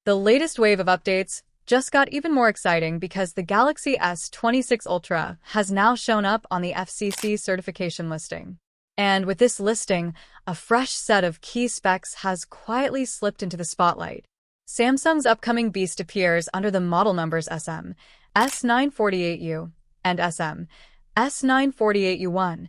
The latest wave of updates just got even more exciting because the Galaxy S26 Ultra has now shown up on the FCC certification listing. And with this listing, a fresh set of key specs has quietly slipped into the spotlight. Samsung's upcoming beast appears under the model numbers SM, S948U, and SM, S948U1,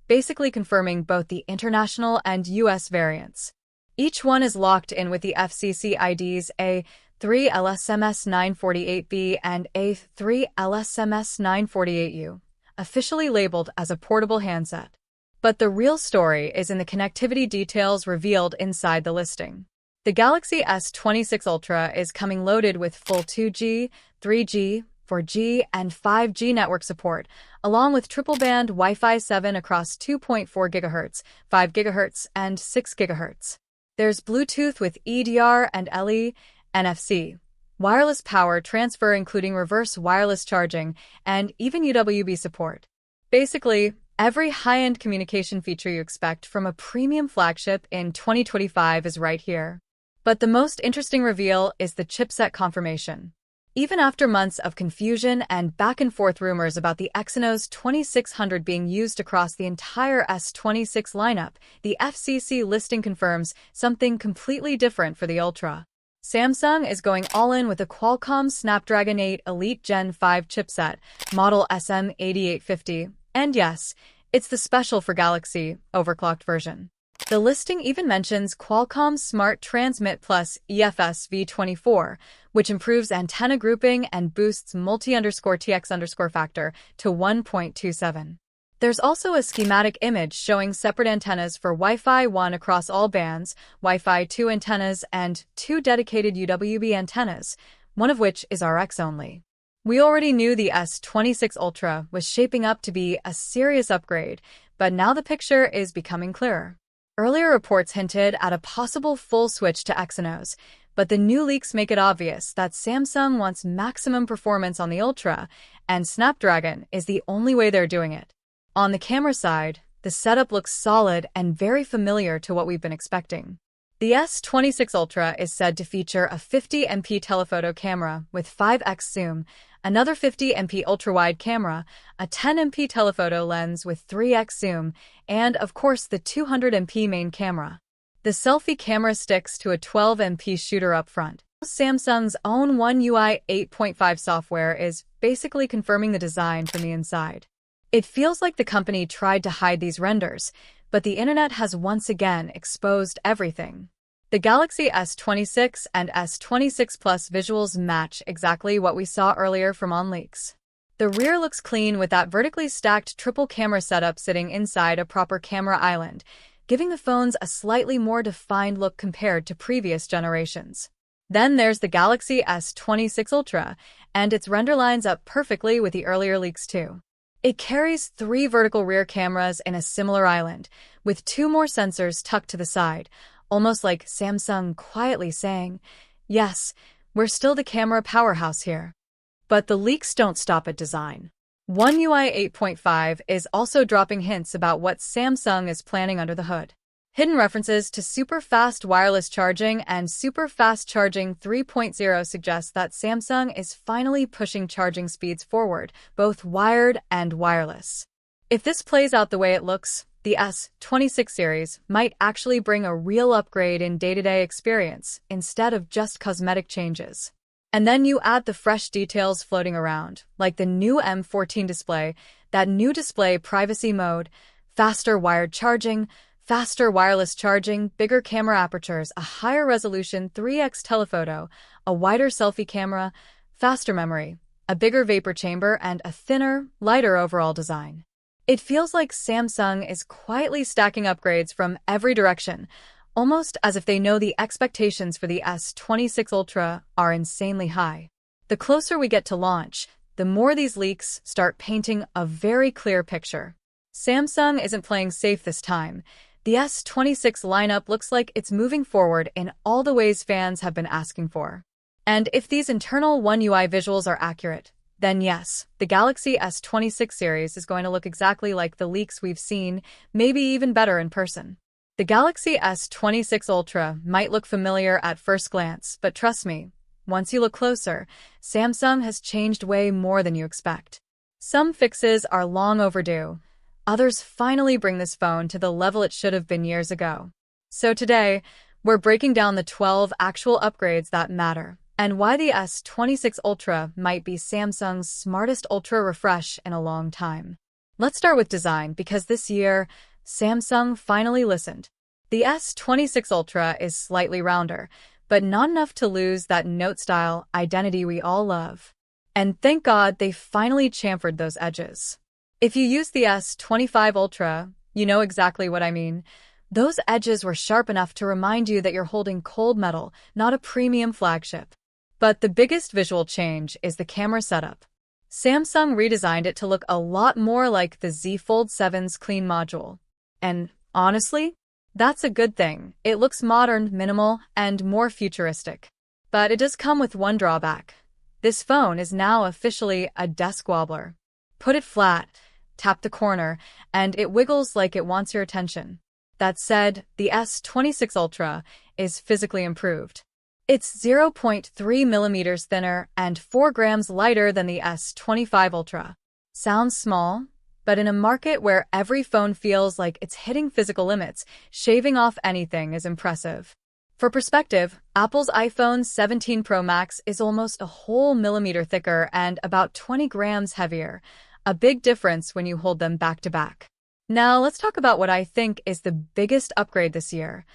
basically confirming both the international and US variants. Each one is locked in with the FCC IDs A3LSMS948B and A3LSMS948U, officially labeled as a portable handset. But the real story is in the connectivity details revealed inside the listing. The Galaxy S26 Ultra is coming loaded with full 2G, 3G, 4G, and 5G network support, along with triple-band Wi-Fi 7 across 2.4 GHz, 5 GHz, and 6 GHz. There's Bluetooth with EDR and LE, NFC, wireless power transfer including reverse wireless charging, and even UWB support. Basically, every high-end communication feature you expect from a premium flagship in 2025 is right here. But the most interesting reveal is the chipset confirmation. Even after months of confusion and back-and-forth rumors about the Exynos 2600 being used across the entire S26 lineup, the FCC listing confirms something completely different for the Ultra. Samsung is going all in with a Qualcomm Snapdragon 8 Elite Gen 5 chipset, model SM8850, and yes, it's the special for Galaxy, overclocked version. The listing even mentions Qualcomm's Smart Transmit Plus EFS V24, which improves antenna grouping and boosts multi_TX_ factor to 1.27. There's also a schematic image showing separate antennas for Wi-Fi 1 across all bands, Wi-Fi 2 antennas, and 2 dedicated UWB antennas, one of which is RX only. We already knew the S26 Ultra was shaping up to be a serious upgrade, but now the picture is becoming clearer. Earlier reports hinted at a possible full switch to Exynos, but the new leaks make it obvious that Samsung wants maximum performance on the Ultra, and Snapdragon is the only way they're doing it. On the camera side, the setup looks solid and very familiar to what we've been expecting. The S26 Ultra is said to feature a 50MP telephoto camera with 5x zoom, another 50MP ultra-wide camera, a 10MP telephoto lens with 3x zoom, and, of course, the 200MP main camera. The selfie camera sticks to a 12MP shooter up front. Samsung's own One UI 8.5 software is basically confirming the design from the inside. It feels like the company tried to hide these renders, but the internet has once again exposed everything. The Galaxy S26 and S26 Plus visuals match exactly what we saw earlier from OnLeaks. The rear looks clean with that vertically stacked triple camera setup sitting inside a proper camera island, giving the phones a slightly more defined look compared to previous generations. Then there's the Galaxy S26 Ultra, and its render lines up perfectly with the earlier leaks too. It carries 3 vertical rear cameras in a similar island, with 2 more sensors tucked to the side, almost like Samsung quietly saying, yes, we're still the camera powerhouse here. But the leaks don't stop at design. One UI 8.5 is also dropping hints about what Samsung is planning under the hood. Hidden references to super fast wireless charging and super fast charging 3.0 suggest that Samsung is finally pushing charging speeds forward, both wired and wireless. If this plays out the way it looks, the S26 series might actually bring a real upgrade in day-to-day experience instead of just cosmetic changes. And then you add the fresh details floating around, like the new M14 display, that new display privacy mode, faster wired charging, faster wireless charging, bigger camera apertures, a higher resolution 3x telephoto, a wider selfie camera, faster memory, a bigger vapor chamber, and a thinner, lighter overall design. It feels like Samsung is quietly stacking upgrades from every direction, almost as if they know the expectations for the S26 Ultra are insanely high. The closer we get to launch, the more these leaks start painting a very clear picture. Samsung isn't playing safe this time. The S26 lineup looks like it's moving forward in all the ways fans have been asking for. And if these internal One UI visuals are accurate, then yes, the Galaxy S26 series is going to look exactly like the leaks we've seen, maybe even better in person. The Galaxy S26 Ultra might look familiar at first glance, but trust me, once you look closer, Samsung has changed way more than you expect. Some fixes are long overdue. Others finally bring this phone to the level it should have been years ago. So today, we're breaking down the 12 actual upgrades that matter, and why the S26 Ultra might be Samsung's smartest Ultra refresh in a long time. Let's start with design, because this year, Samsung finally listened. The S26 Ultra is slightly rounder, but not enough to lose that Note-style identity we all love. And thank God they finally chamfered those edges. If you use the S25 Ultra, you know exactly what I mean. Those edges were sharp enough to remind you that you're holding cold metal, not a premium flagship. But the biggest visual change is the camera setup. Samsung redesigned it to look a lot more like the Z Fold 7's clean module. And honestly, that's a good thing. It looks modern, minimal, and more futuristic. But it does come with one drawback. This phone is now officially a desk wobbler. Put it flat, tap the corner, and it wiggles like it wants your attention. That said, the S26 Ultra is physically improved. It's 0.3 millimeters thinner and 4 grams lighter than the S25 Ultra. Sounds small, but in a market where every phone feels like it's hitting physical limits, shaving off anything is impressive. For perspective, Apple's iPhone 17 Pro Max is almost a whole millimeter thicker and about 20 grams heavier, a big difference when you hold them back to back. Now let's talk about what I think is the biggest upgrade this year,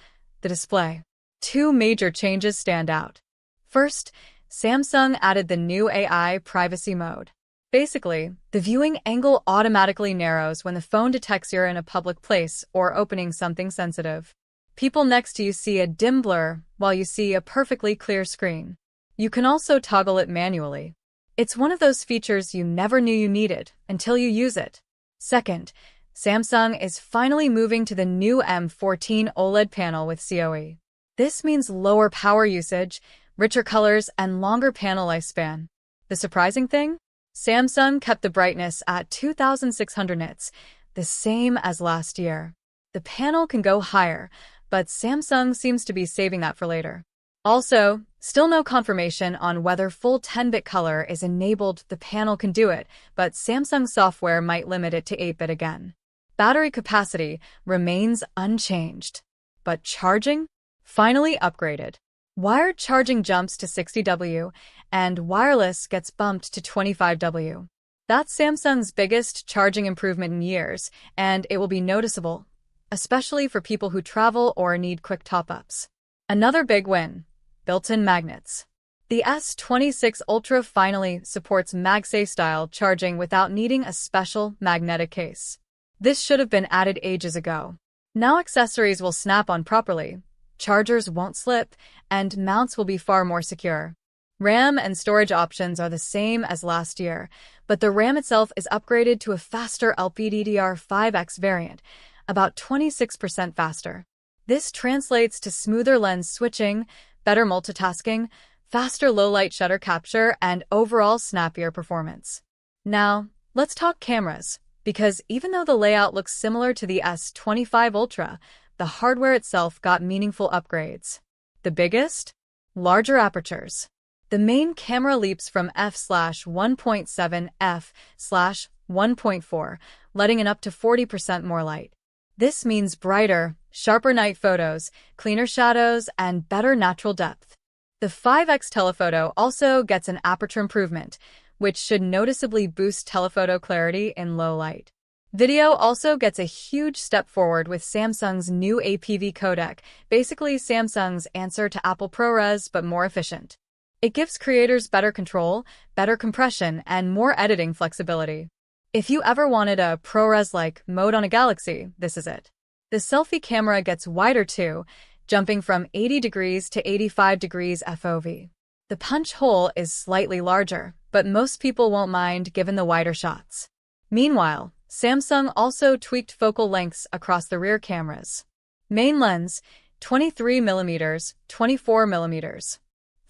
the display. Two major changes stand out. First, Samsung added the new AI privacy mode. Basically, the viewing angle automatically narrows when the phone detects you're in a public place or opening something sensitive. People next to you see a dim blur, while you see a perfectly clear screen. You can also toggle it manually. It's one of those features you never knew you needed until you use it. Second, Samsung is finally moving to the new M14 OLED panel with CoE. This means lower power usage, richer colors, and longer panel lifespan. The surprising thing? Samsung kept the brightness at 2600 nits, the same as last year. The panel can go higher, but Samsung seems to be saving that for later. Also, still no confirmation on whether full 10-bit color is enabled. The panel can do it, but Samsung software might limit it to 8-bit again. Battery capacity remains unchanged, but charging? Finally upgraded. Wired charging jumps to 60W, and wireless gets bumped to 25W. That's Samsung's biggest charging improvement in years, and it will be noticeable, especially for people who travel or need quick top-ups. Another big win: built-in magnets. The S26 Ultra finally supports MagSafe-style charging without needing a special magnetic case. This should have been added ages ago. Now accessories will snap on properly, chargers won't slip, and mounts will be far more secure. RAM and storage options are the same as last year, but the RAM itself is upgraded to a faster LPDDR5X variant, about 26% faster. This translates to smoother lens switching, better multitasking, faster low-light shutter capture, and overall snappier performance. Now, let's talk cameras, because even though the layout looks similar to the S25 Ultra, the hardware itself got meaningful upgrades. The biggest? Larger apertures. The main camera leaps from f/1.7 f/1.4, letting in up to 40% more light. This means brighter, sharper night photos, cleaner shadows, and better natural depth. The 5x telephoto also gets an aperture improvement, which should noticeably boost telephoto clarity in low light. Video also gets a huge step forward with Samsung's new APV codec, basically Samsung's answer to Apple ProRes but more efficient. It gives creators better control, better compression, and more editing flexibility. If you ever wanted a ProRes-like mode on a Galaxy, this is it. The selfie camera gets wider too, jumping from 80 degrees to 85 degrees FOV. The punch hole is slightly larger, but most people won't mind given the wider shots. Meanwhile, Samsung also tweaked focal lengths across the rear cameras. Main lens, 23mm, 24mm.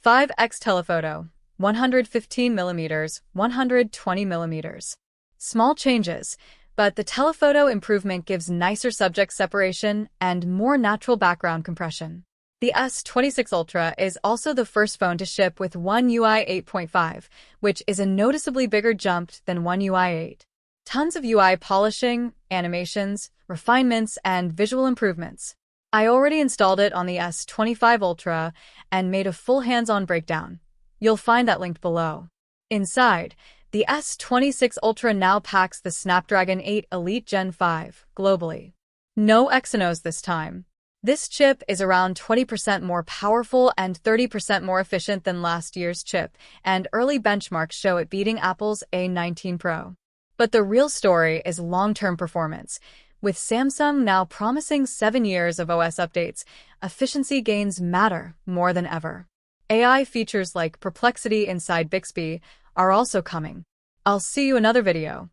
5x telephoto, 115mm, 120mm. Small changes, but the telephoto improvement gives nicer subject separation and more natural background compression. The S26 Ultra is also the first phone to ship with One UI 8.5, which is a noticeably bigger jump than One UI 8. Tons of UI polishing, animations, refinements, and visual improvements. I already installed it on the S25 Ultra and made a full hands-on breakdown. You'll find that linked below. Inside, the S26 Ultra now packs the Snapdragon 8 Elite Gen 5 globally. No Exynos this time. This chip is around 20% more powerful and 30% more efficient than last year's chip, and early benchmarks show it beating Apple's A19 Pro. But the real story is long-term performance. With Samsung now promising 7 years of OS updates, efficiency gains matter more than ever. AI features like Perplexity inside Bixby are also coming. I'll see you in another video.